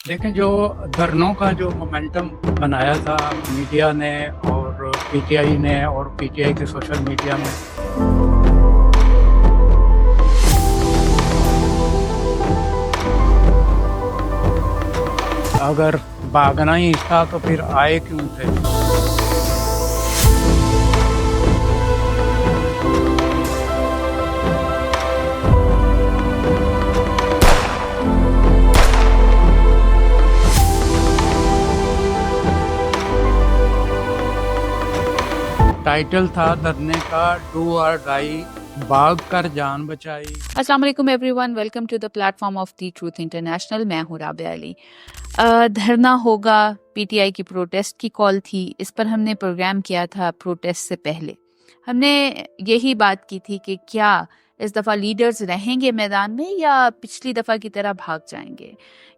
देखें, जो धरनों का जो मोमेंटम बनाया था मीडिया ने और पीटीआई ने और पीटीआई के सोशल मीडिया में, अगर भागना ही था तो फिर आए क्यों थे। टाइटल था धरने का, डू और डाई, भाग कर जान बचाई। अस्सलाम वालेकुम everyone, welcome to the platform of the truth international. मैं हूँ राबिया अली। धरना होगा, पीटीआई की प्रोटेस्ट की कॉल थी। इस पर हमने प्रोग्राम किया था प्रोटेस्ट से पहले। हमने यही बात की थी कि क्या इस दफ़ा लीडर्स रहेंगे मैदान में या पिछली दफ़ा की तरह भाग जाएंगे,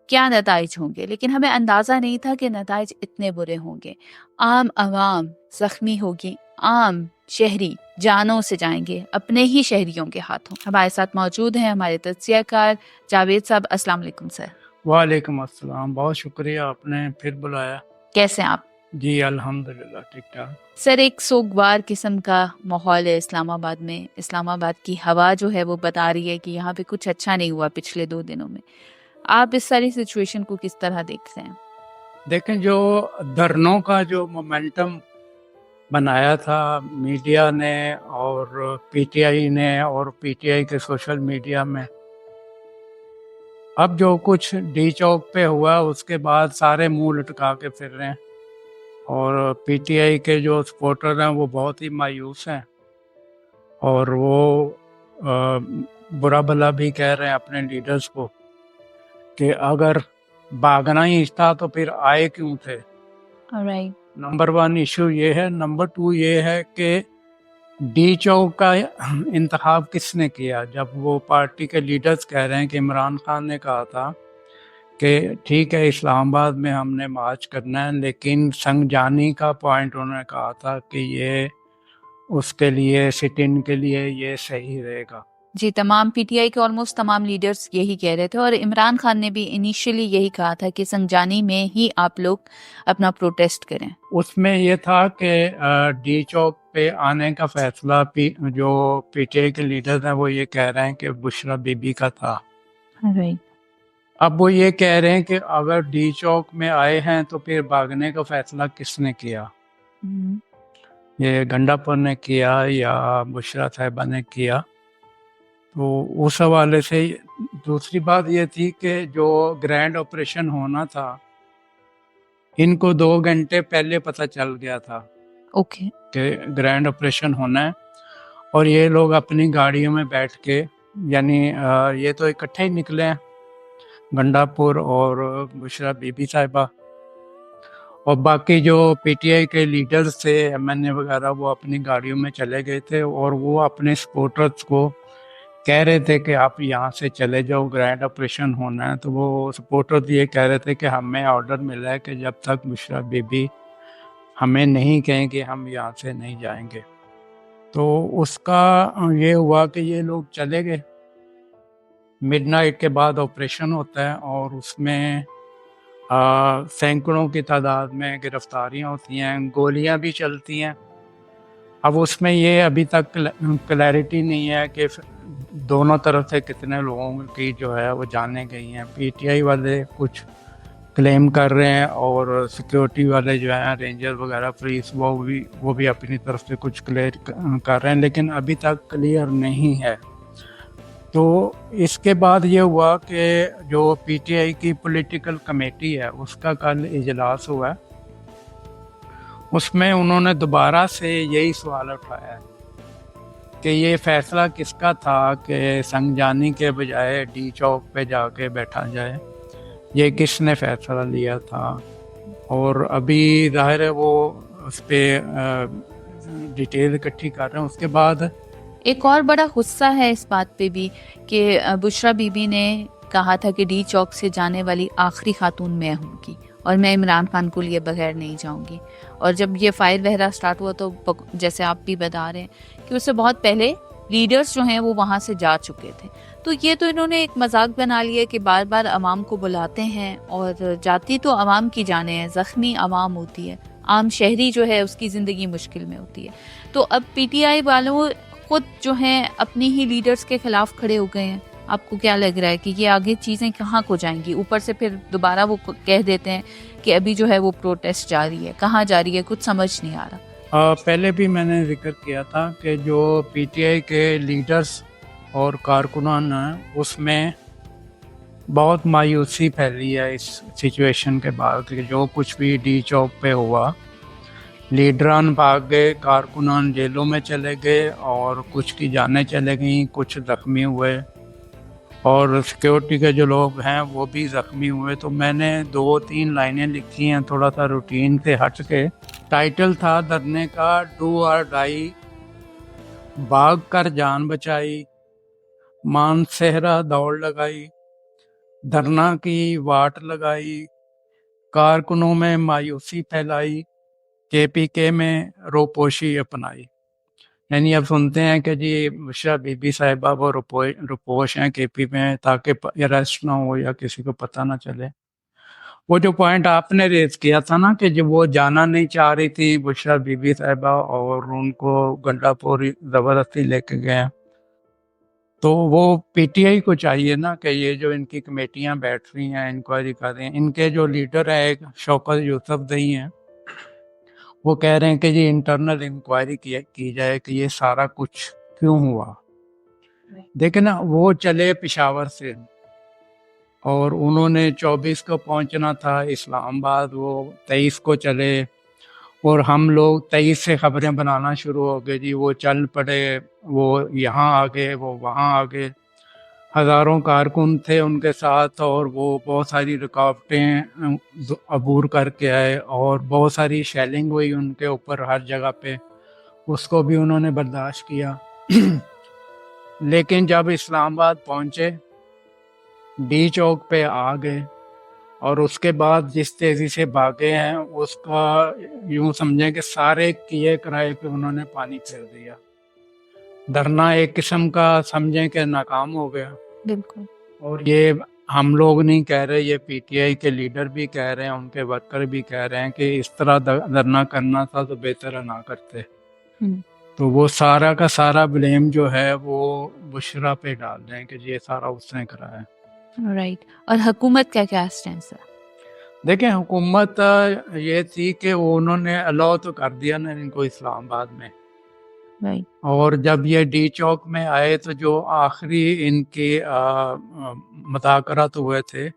क्या नताइज होंगे। लेकिन हमें अंदाज़ा नहीं था कि नताइज इतने बुरे होंगे। आम आवाम ज़ख्मी होगी, आम शहरी जानों से जाएंगे अपने ही शहरियों के हाथों। हमारे साथ मौजूद हैं हमारे तज्ज़ियाकार जावेद साहब। अस्सलाम वालेकुम सर। वालेकुम अस्सलाम, बहुत शुक्रिया, आपने फिर बुलाया। कैसे हैं आप? जी अल्हम्दुलिल्लाह, ठीक ठाक। सर, एक सोगवार किस्म का माहौल है इस्लामाबाद में। इस्लामाबाद की हवा जो है वो बता रही है कि यहाँ पे कुछ अच्छा नहीं हुआ पिछले 2 दिनों में। आप इस सारी सिचुएशन को किस तरह देखते हैं? देखें, जो धरनों का जो मोमेंटम बनाया था मीडिया ने और पीटीआई ने और पीटीआई के सोशल मीडिया में, अब जो कुछ डी चौक पे हुआ उसके बाद सारे मुंह लटका के फिर रहे हैं और पीटीआई के जो सपोर्टर हैं वो बहुत ही मायूस हैं और वो बुरा भला भी कह रहे हैं अपने लीडर्स को कि अगर भागना ही था तो फिर आए क्यों थे। ऑलराइट। नंबर 1 इशू ये है। नंबर 2 ये है कि डी चौक का इंतखाब किसने किया। जब वो पार्टी के लीडर्स कह रहे हैं कि इमरान खान ने कहा था कि ठीक है इस्लामाबाद में हमने मार्च करना है, लेकिन संगजानी का पॉइंट उन्होंने कहा था कि ये उसके लिए सिट इन के लिए ये सही रहेगा। जी, तमाम पीटीआई के ऑलमोस्ट तमाम लीडर्स यही कह रहे थे और इमरान खान ने भी इनिशियली यही कहा था कि संजानी में ही आप लोग अपना प्रोटेस्ट करें। उसमें ये था कि डी चौक पे आने का फैसला जो पीटीआई के लीडर्स हैं वो ये कह रहे हैं कि बुशरा बीबी का था। राइट। अब वो ये कह रहे हैं कि अगर डी चौक में आए हैं तो फिर भागने का फैसला किसने किया। ये गंडापुर ने किया या बुशरा साहिबा ने किया। तो उस हवाले से दूसरी बात ये थी कि जो ग्रैंड ऑपरेशन होना था इनको 2 घंटे पहले पता चल गया था ओके। कि ग्रैंड ऑपरेशन होना है और ये लोग अपनी गाड़ियों में बैठ के, यानी ये तो इकट्ठे ही निकले हैं, गंडापुर और बुशरा बीबी साहिबा, और बाकी जो पीटीआई के लीडर्स थे एमएनए वगैरह वो अपनी गाड़ियों में चले गए थे और वो अपने सपोर्टर्स को कह रहे थे कि आप यहाँ से चले जाओ, ग्रैंड ऑपरेशन होना है। तो वो सपोर्टर्स ये कह रहे थे कि हमें ऑर्डर मिला है कि जब तक बुशरा बीबी हमें नहीं कहें कि हम यहाँ से नहीं जाएंगे। तो उसका ये हुआ कि ये लोग चले गए। मिडनाइट के बाद ऑपरेशन होता है और उसमें सैकड़ों की तादाद में गिरफ्तारियाँ होती हैं, गोलियाँ भी चलती हैं। अब उसमें ये अभी तक क्लैरिटी नहीं है कि दोनों तरफ से कितने लोगों की जो है वो जानें गई हैं। पीटीआई वाले कुछ क्लेम कर रहे हैं और सिक्योरिटी वाले जो हैं रेंजर वगैरह पुलिस वो भी अपनी तरफ से कुछ क्लियर कर रहे हैं, लेकिन अभी तक क्लियर नहीं है। तो इसके बाद ये हुआ कि जो पीटीआई की पॉलिटिकल कमेटी है उसका कल इजलास हुआ है। उसमें उन्होंने दोबारा से यही सवाल उठाया है कि ये फैसला किसका था कि संगजानी के बजाय डी चौक पे जाके बैठा जाए, ये किसने फैसला लिया था। और अभी जाहिर है वो उस पर डिटेल इकट्ठी कर रहे हैं। उसके बाद एक और बड़ा गुस्सा है इस बात पे भी कि बुशरा बीबी ने कहा था कि डी चौक से जाने वाली आखिरी खातून मैं होंगी और मैं इमरान खान को लिए बगैर नहीं जाऊंगी। और जब ये फायर वगैरह स्टार्ट हुआ तो जैसे आप भी बता रहे हैं कि उससे बहुत पहले لیڈرز جو ہیں وہ وہاں سے جا چکے تھے. تو یہ تو انہوں نے ایک مذاق بنا لیا کہ بار بار عوام کو بلاتے ہیں اور جاتی تو عوام کی جانیں ہیں, زخمی عوام ہوتی ہے, عام شہری جو ہے اس کی زندگی مشکل میں ہوتی ہے. تو اب پی ٹی آئی والوں خود جو ہیں اپنی ہی لیڈرز کے خلاف کھڑے ہو گئے ہیں. آپ کو کیا لگ رہا ہے کہ یہ آگے چیزیں کہاں کو جائیں گی؟ اوپر سے پھر دوبارہ وہ کہہ دیتے ہیں کہ ابھی جو ہے وہ پروٹیسٹ جاری ہے, کہاں جاری ہے کچھ سمجھ نہیں آ رہا. پہلے بھی میں نے ذکر کیا تھا کہ جو پی ٹی آئی کے لیڈرز اور کارکنان ہیں اس میں بہت مایوسی پھیلی ہے اس سچویشن کے بعد کہ جو کچھ بھی ڈی چوک پہ ہوا, لیڈران بھاگ گئے, کارکنان جیلوں میں چلے گئے اور کچھ کی جانیں چلے گئیں, کچھ زخمی ہوئے اور سیکیورٹی کے جو لوگ ہیں وہ بھی زخمی ہوئے. تو میں نے 2-3 لائنیں لکھی ہیں تھوڑا سا روٹین سے ہٹ کے. ٹائٹل تھا دھرنے کا ڈو اور ڈائی, بھاگ کر جان بچائی, مان صحرا دوڑ لگائی, دھرنا کی واٹ لگائی, کارکنوں میں مایوسی پھیلائی, کے پی کے میں روپوشی اپنائی. یعنی اب سنتے ہیں کہ جی بشرا بی بی صاحبہ وہ روپوش ہیں کے پی میں تاکہ اریسٹ نہ ہو یا کسی کو پتہ نہ چلے. وہ جو پوائنٹ آپ نے ریز کیا تھا نا کہ جب وہ جانا نہیں چاہ رہی تھی بشرا بی بی صاحبہ اور ان کو گنڈا پور زبردستی لے کے گئے, تو وہ پی ٹی آئی کو چاہیے نا کہ یہ جو ان کی کمیٹیاں بیٹھ رہی ہیں انکوائری کر رہی ہیں, ان کے جو لیڈر ہیں ایک شوکت یوسف زئی ہیں, وہ کہہ رہے ہیں کہ یہ انٹرنل انکوائری کی جائے کہ یہ سارا کچھ کیوں ہوا. دیکھیں نا وہ چلے پشاور سے اور انہوں نے 24 کو پہنچنا تھا اسلام آباد, وہ 23 کو چلے اور ہم لوگ 23 سے خبریں بنانا شروع ہو گئے, جی وہ چل پڑے, وہ یہاں آ گئے, وہ وہاں آ گئے. ہزاروں کارکن تھے ان کے ساتھ اور وہ بہت ساری رکاوٹیں عبور کر کے آئے اور بہت ساری شیلنگ ہوئی ان کے اوپر ہر جگہ پہ, اس کو بھی انہوں نے برداشت کیا. لیکن جب اسلام آباد پہنچے, ڈی چوک پہ آ گئے اور اس کے بعد جس تیزی سے بھاگے ہیں اس کا یوں سمجھیں کہ سارے کیے کرائے پہ انہوں نے پانی پھیر دیا. دھرنا ایک قسم کا سمجھیں کہ ناکام ہو گیا. بالکل. اور یہ ہم لوگ نہیں کہہ رہے, یہ پی ٹی آئی کے لیڈر بھی کہہ رہے ہیں, ان کے ورکر بھی کہہ رہے ہیں کہ اس طرح دھرنا کرنا تھا تو بہتر نہ کرتے. تو وہ سارا کا سارا بلیم جو ہے وہ بشرا پہ ڈال رہے ہیں کہ یہ سارا اس نے کرا ہے. رائٹ. اور حکومت کا کیا اسٹینس ہے؟ دیکھیں حکومت یہ تھی کہ انہوں نے الاؤ تو کر دیا نا ان کو اسلام آباد میں, اور جب یہ ڈی چوک میں آئے تو جو آخری ان کے مذاکرات ہوئے تھے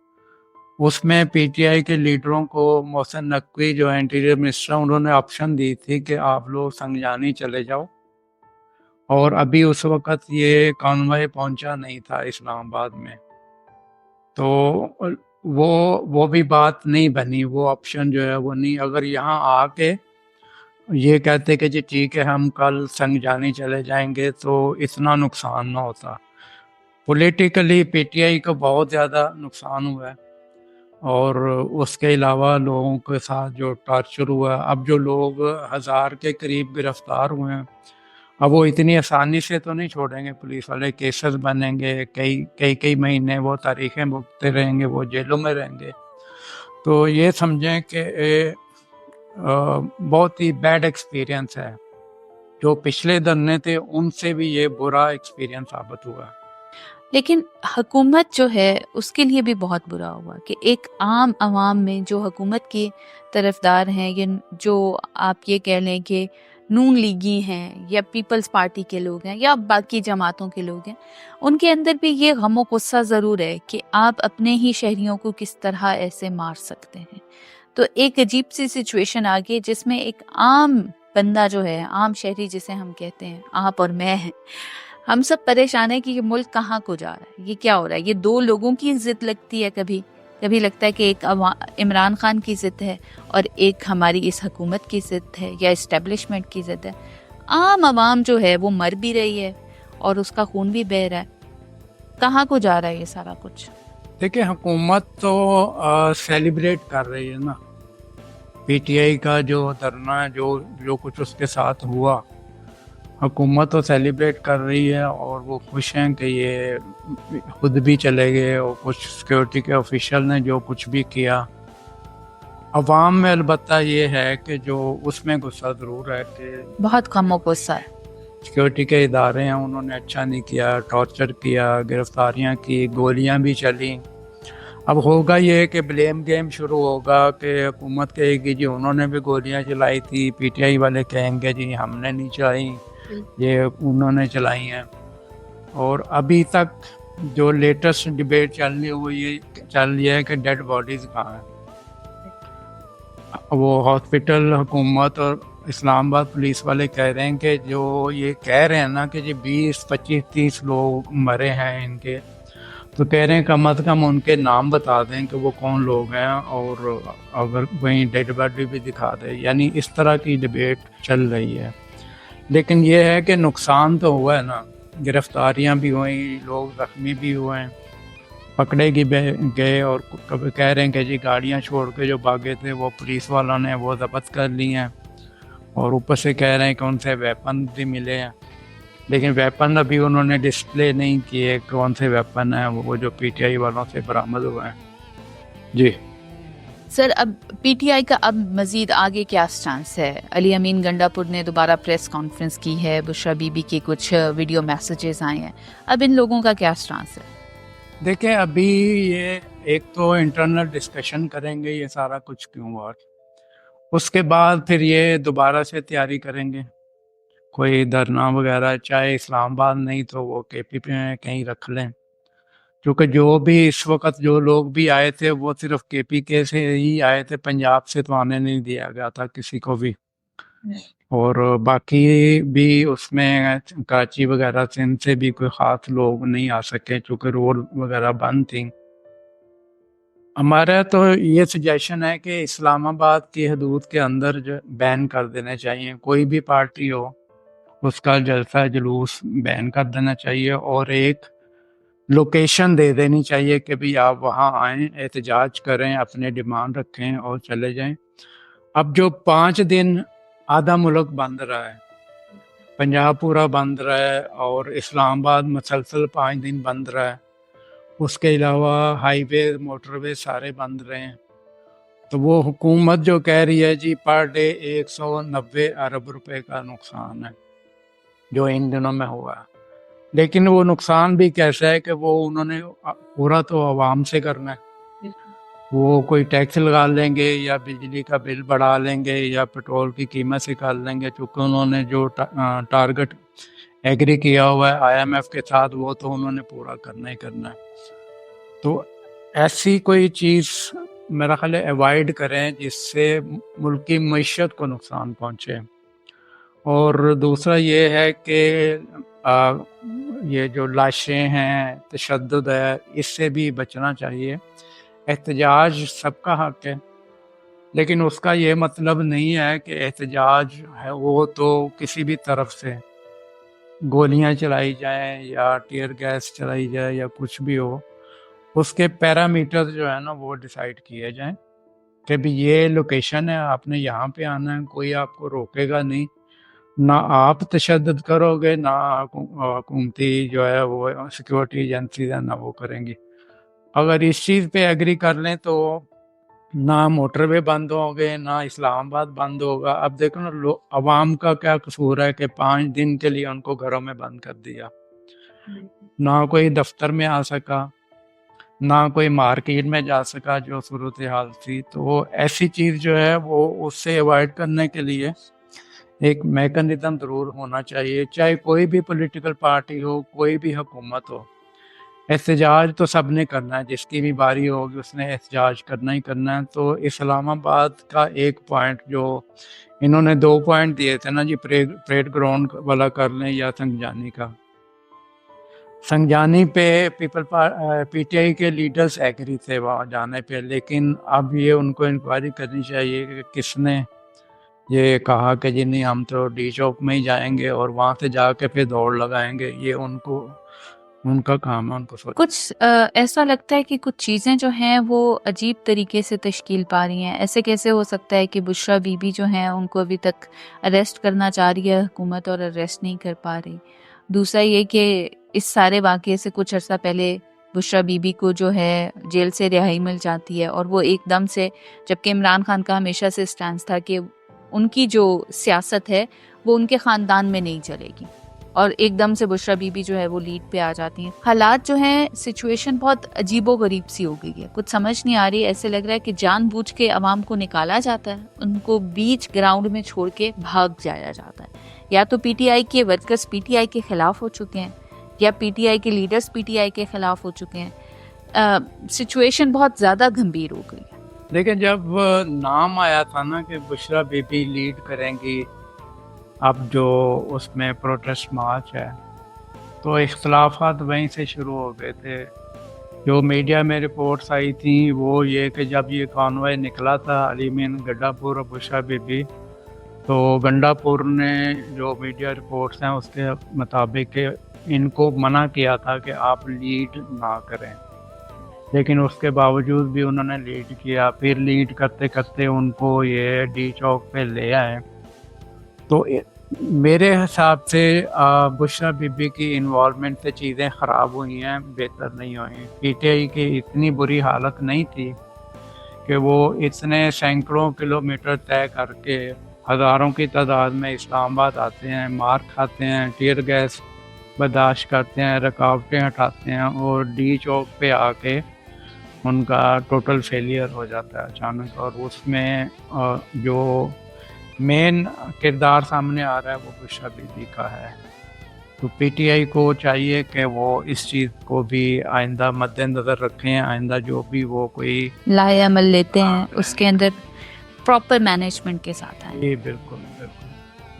اس میں پی ٹی آئی کے لیڈروں کو محسن نقوی جو انٹیریئر منسٹر, انہوں نے آپشن دی تھی کہ آپ لوگ سنگجانی چلے جاؤ, اور ابھی اس وقت یہ کانوائے پہنچا نہیں تھا اسلام آباد میں, تو وہ بھی بات نہیں بنی, وہ آپشن جو ہے وہ نہیں. اگر یہاں آ کے یہ کہتے کہ جی ٹھیک ہے ہم کل سنگجانی چلے جائیں گے تو اتنا نقصان نہ ہوتا. پولیٹیکلی پی ٹی آئی کو بہت زیادہ نقصان ہوا ہے, اور اس کے علاوہ لوگوں کے ساتھ جو ٹارچر ہوا ہے, اب جو لوگ 1000 کے قریب گرفتار ہوئے ہیں, اب وہ اتنی آسانی سے تو نہیں چھوڑیں گے پولیس والے, کیسز بنیں گے, کئی مہینے وہ تاریخیں بھگتے رہیں گے, وہ جیلوں میں رہیں گے. تو یہ سمجھیں کہ بہت ہی بیڈ ایکسپیرینس ہے. جو پچھلے دھرنے تھے ان سے بھی یہ برا ایکسپیرینس ثابت ہوا. لیکن حکومت جو ہے اس کے لیے بھی بہت برا ہوا کہ ایک عام عوام میں جو حکومت کی طرفدار ہیں, یا جو آپ یہ کہہ لیں کہ نون لیگی ہیں یا پیپلز پارٹی کے لوگ ہیں یا باقی جماعتوں کے لوگ ہیں, ان کے اندر بھی یہ غم و غصہ ضرور ہے کہ آپ اپنے ہی شہریوں کو کس طرح ایسے مار سکتے ہیں. تو ایک عجیب سی سچویشن آ گئی جس میں ایک عام بندہ جو ہے, عام شہری جسے ہم کہتے ہیں, آپ اور میں ہیں, ہم سب پریشان ہیں کہ یہ ملک کہاں کو جا رہا ہے, یہ کیا ہو رہا ہے. یہ دو لوگوں کی ضد لگتی ہے, کبھی لگتا ہے کہ ایک عمران خان کی ضد ہے اور ایک ہماری اس حکومت کی ضد ہے یا اسٹیبلشمنٹ کی ضد ہے. عام عوام جو ہے وہ مر بھی رہی ہے اور اس کا خون بھی بہہ رہا ہے. کہاں کو جا رہا ہے یہ سارا کچھ؟ دیکھیں حکومت تو سیلیبریٹ کر رہی ہے نا پی ٹی آئی کا جو دھرنا جو کچھ اس کے ساتھ ہوا, हुकूमत तो सेलिब्रेट कर रही है और वो खुश हैं कि ये खुद भी चले गए और कुछ सिक्योरिटी के ऑफिशियल ने जो कुछ भी किया। अवाम में अलबत्ता ये है कि जो उसमें गुस्सा ज़रूर है कि बहुत कम गुस्सा है। सिक्योरिटी के इदारे हैं उन्होंने अच्छा नहीं किया, टॉर्चर किया, गिरफ्तारियां की, गोलियां भी चली। अब होगा ये कि ब्लेम गेम शुरू होगा कि हुकूमत कहेगी जी उन्होंने भी गोलियां चलाई थी, पीटीआई वाले कहेंगे जी हमने नहीं चलाई, ये उन्होंने चलाई हैं। और अभी तक जो लेटेस्ट डिबेट चल रही है कि डेड बॉडीज़ कहाँ हैं। वो हॉस्पिटल हुकूमत और इस्लामाबाद पुलिस वाले कह रहे हैं कि जो ये कह रहे हैं ना कि जी 20-25-30 लोग मरे हैं इनके, तो कह रहे हैं कम अज़ कम उनके नाम बता दें कि वो कौन लोग हैं और अगर वहीं डेड बॉडी भी दिखा दें। यानी इस तरह की डिबेट चल रही है। लेकिन ये है कि नुकसान तो हुआ है ना, गिरफ्तारियां भी हुई, लोग ज़ख्मी भी हुए हैं, पकड़े गए और कभी कह रहे हैं कि जी गाड़ियां छोड़ के जो भागे थे वो पुलिस वालों ने वो ज़ब्त कर ली हैं और ऊपर से कह रहे हैं कि उनसे वेपन भी मिले हैं। लेकिन वेपन अभी उन्होंने डिस्प्ले नहीं किए कौन से वेपन हैं वो जो पीटीआई वालों से बरामद हुए हैं। जी सर, अब पीटीआई का अब मजीद आगे क्या स्टांस है? अली अमीन गंडापुर ने दोबारा प्रेस कॉन्फ्रेंस की है, बुशरा बीबी के कुछ वीडियो मैसेजेस आए हैं, अब इन लोगों का क्या स्टांस है? देखें, अभी ये एक तो इंटरनल डिस्कशन करेंगे ये सारा कुछ क्यों हुआ, उसके बाद फिर ये दोबारा से तैयारी करेंगे, कोई धरना वगैरह, चाहे इस्लामाबाद नहीं तो वो केपी पे कहीं रख लें, क्योंकि जो भी इस वक्त जो लोग भी आए थे वो सिर्फ केपी के से ही आए थे, पंजाब से तो आने नहीं दिया गया था किसी को भी। और बाकी भी उसमें कराची वगैरह से इनसे भी कोई ख़ास लोग नहीं आ सके क्योंकि रोड वगैरह बंद थी। हमारा तो ये सजेशन है कि इस्लामाबाद की हदूद के अंदर जो बैन कर देने चाहिए, कोई भी पार्टी हो उसका जलसा जुलूस बैन कर देना चाहिए और एक लोकेशन दे देनी चाहिए कि भाई आप वहाँ आएँ, एहतजाज करें, अपने डिमांड रखें और चले जाएं। अब जो 5 दिन आधा मुल्क बंद रहा है, पंजाब पूरा बंद रहा है और इस्लामाबाद मुसलसल 5 दिन बंद रहा है, उसके अलावा हाईवे मोटरवे सारे बंद रहे हैं, तो वो हुकूमत जो कह रही है जी पर डे 190 अरब रुपए का नुकसान है जो इन दिनों में हुआ है। लेकिन वो नुकसान भी कैसा है कि वो उन्होंने पूरा तो आवाम से करना है, वो कोई टैक्स लगा लेंगे या बिजली का बिल बढ़ा लेंगे या पेट्रोल की कीमत से कर लेंगे, क्योंकि उन्होंने जो टारगेट एग्री किया हुआ है आईएमएफ के साथ वो तो उन्होंने पूरा करना ही करना है। तो ऐसी कोई चीज़ मेरा ख्याल है अवॉइड करें जिससे मुल्क की मईशत को नुकसान पहुँचे। और दूसरा ये है कि ये जो लाशें हैं, तशद्दुद है, इससे भी बचना चाहिए। एहतजाज सबका हक है, लेकिन उसका ये मतलब नहीं है कि एहतजाज है वो तो किसी भी तरफ से गोलियां चलाई जाएं या टीयर गैस चलाई जाए या कुछ भी हो, उसके पैरामीटर जो है ना वो डिसाइड किए जाएं कि भी ये लोकेशन है, आपने यहाँ पे आना है, कोई आपको रोकेगा नहीं, ना आप तशद्दुद करोगे ना हुकूमती जो है वो सिक्योरिटी एजेंसीज है ना वो करेंगी। अगर इस चीज़ पे एग्री कर लें तो ना मोटरवे बंद होंगे ना इस्लामाबाद बंद होगा। अब देखो ना अवाम का क्या कसूर है कि 5 दिन के लिए उनको घरों में बंद कर दिया, ना कोई दफ्तर में आ सका, ना कोई मार्केट में जा सका जो सूरत हाल थी। तो ऐसी चीज़ जो है वो उससे अवॉइड करने के लिए एक मैकेनिज्म ज़रूर होना चाहिए, चाहे कोई भी पॉलिटिकल पार्टी हो, कोई भी हुकूमत हो। एहतजाज तो सब ने करना है, जिसकी भी बारी होगी उसने एहतजाज करना ही करना है। तो इस्लामाबाद का एक पॉइंट जो इन्होंने 2 पॉइंट दिए थे ना जी, परेड ग्राउंड वाला कर लें या संगजानी का। संगजानी पे पीटीआई के लीडर्स एग्री थे वहाँ जाने पे, लेकिन अब ये उनको इंक्वायरी करनी चाहिए कि किसने ये कहा कि जी नहीं हम तो डी चौक में ही जाएंगे और वहाँ से जाके फिर दौड़ लगाएंगे। ये ان کا کام ہے ان کو سوچ. کچھ ایسا لگتا ہے کہ کچھ چیزیں جو ہیں وہ عجیب طریقے سے تشکیل پا رہی ہیں. ایسے کیسے ہو سکتا ہے کہ بشریٰ بی بی جو ہیں ان کو ابھی تک اریسٹ کرنا چاہ رہی ہے حکومت اور اریسٹ نہیں کر پا رہی. دوسرا یہ کہ اس سارے واقعے سے کچھ عرصہ پہلے بشریٰ بی بی کو جو ہے جیل سے رہائی مل جاتی ہے اور وہ ایک دم سے، جبکہ عمران خان کا ہمیشہ سے اسٹانس تھا کہ ان کی جو سیاست ہے وہ ان کے خاندان میں نہیں چلے گی، اور ایک دم سے بشریٰ بی بی جو ہے وہ لیڈ پہ آ جاتی ہیں. حالات جو ہیں، سچویشن بہت عجیب و غریب سی ہو گئی ہے، کچھ سمجھ نہیں آ رہی. ایسے لگ رہا ہے کہ جان بوجھ کے عوام کو نکالا جاتا ہے، ان کو بیچ گراؤنڈ میں چھوڑ کے بھاگ جایا جاتا ہے. یا تو پی ٹی آئی کے ورکرز پی ٹی آئی کے خلاف ہو چکے ہیں، یا پی ٹی آئی کے لیڈرز پی ٹی آئی کے خلاف ہو چکے ہیں. سچویشن بہت زیادہ گھمبیر ہو گئی ہے. لیکن جب نام آیا تھا نا کہ بشریٰ بی بی لیڈ کریں گی اب جو اس میں پروٹیسٹ مارچ ہے، تو اختلافات وہیں سے شروع ہو گئے تھے. جو میڈیا میں رپورٹس آئی تھیں وہ یہ کہ جب یہ کانوائے نکلا تھا علی مین گڈھا پور اور بشریٰ بی بی، تو گنڈا پور نے جو میڈیا رپورٹس ہیں اس کے مطابق کہ ان کو منع کیا تھا کہ آپ لیڈ نہ کریں، لیکن اس کے باوجود بھی انہوں نے لیڈ کیا. پھر لیڈ کرتے کرتے ان کو یہ ڈی چوک پہ لے آئے. تو میرے حساب سے بشریٰ بی بی کی انوالومنٹ سے چیزیں خراب ہوئی ہیں، بہتر نہیں ہوئی. پی ٹی آئی کی اتنی بری حالت نہیں تھی کہ وہ اتنے سینکڑوں کلومیٹر طے کر کے ہزاروں کی تعداد میں اسلام آباد آتے ہیں، مار کھاتے ہیں، ٹیئر گیس برداشت کرتے ہیں، رکاوٹیں ہٹاتے ہیں، اور ڈی چوک پہ آ کے ان کا ٹوٹل فیلئر ہو جاتا ہے اچانک. اور اس میں جو مین کردار سامنے آ رہا ہے وہ بشریٰ بی بی کا ہے. تو پی ٹی آئی کو چاہیے کہ وہ اس چیز کو بھی آئندہ مد نظر رکھیں، آئندہ جو بھی وہ کوئی لائے عمل لیتے ہیں اس کے اندر پراپر مینجمنٹ کے ساتھ آئیں. جی بالکل بالکل.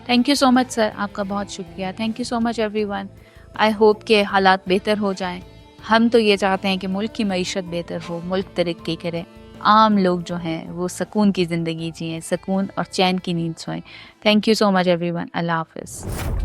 تھینک یو سو مچ سر، آپ کا بہت شکریہ. Thank you so much every one. I hope کہ حالات بہتر ہو جائیں. ہم تو یہ چاہتے ہیں کہ ملک کی معیشت بہتر ہو، ملک ترقی کرے، عام لوگ جو ہیں وہ سکون کی زندگی جئیں، سکون اور چین کی نیند سوئیں. Thank you so much everyone. اللہ حافظ.